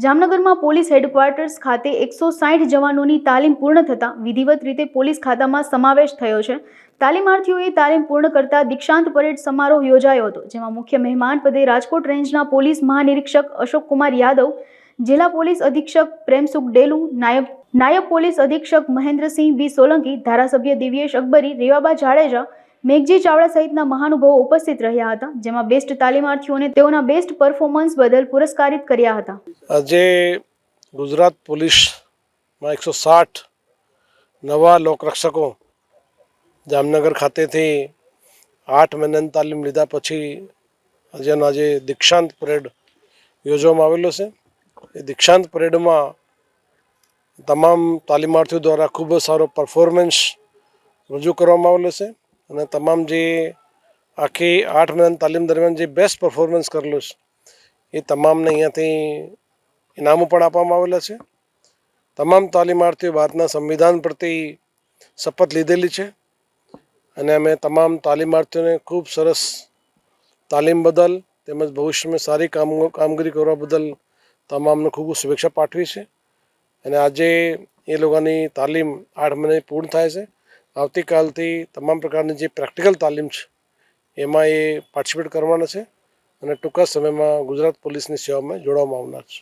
જામનગરમાં police headquarters ખાતે 160 જવાનોની તાલીમ પૂર્ણ થતાં વિધિવત રીતે પોલીસ ખાતામાં સમાવેશ થયો છે. તાલીમાર્થીઓએ તાલીમ પૂર્ણ કરતા દીક્ષાંત પરેડ સમારોહ યોજાયો હતો, જેમાં મુખ્ય મહેમાન પદે રાજકોટ રેન્જના પોલીસ મહાનિરીક્ષક અશોકકુમાર યાદવ, જિલ્લા પોલીસ અધિક્ષક પ્રેમસુખ ડેલુ, નાયબ પોલીસ અધિક્ષક મહેન્દ્રસિંહ બી સોલંકી, ધારાસભ્ય દિવ્યેશ અકબરી, રેવાબા જાડેજા, મેઘજી ચાવડા સહિતના મહાનુભાવો ઉપસ્થિત રહ્યા હતા, જેમાં બેસ્ટ તાલીમાર્થીઓને તેઓના બેસ્ટ પરફોર્મન્સ બદલ પુરસ્કારિત કર્યા હતા. આજે ગુજરાત પોલીસમાં 160 નવા લોકરક્ષકો જામનગર ખાતેથી 8 મહિનાની તાલીમ લીધા પછી આજે દીક્ષાંત પરેડ યોજવામાં આવેલો છે. એ દીક્ષાંત પરેડમાં તમામ તાલીમાર્થીઓ દ્વારા ખૂબ જ સારો પરફોર્મન્સ રજૂ કરવામાં આવેલો છે અને તમામ જે આખી 8 મહિનાની તાલીમ દરમિયાન જે બેસ્ટ પરફોર્મન્સ કરેલો છે એ તમામને અહીંયાથી ઇનામો પણ આપવામાં આવેલા છે. તમામ તાલીમાર્થીઓ ભારતના સંવિધાન પ્રત્યે શપથ લીધેલી છે અને અમે તમામ તાલીમાર્થીઓને ખૂબ સરસ તાલીમ બદલ તેમજ ભવિષ્યમાં સારી કામગીરી કરવા બદલ તમામને ખૂબ શુભેચ્છા પાઠવી છે. અને આજે એ લોકોની તાલીમ 8 મહિને પૂર્ણ થાય છે. આવતીકાલથી તમામ પ્રકારની જે પ્રેક્ટિકલ તાલીમ છે એમાં એ પાર્ટિસિપેટ કરવાના છે અને ટૂંકા સમયમાં ગુજરાત પોલીસની સેવામાં જોડવામાં આવનાર છે.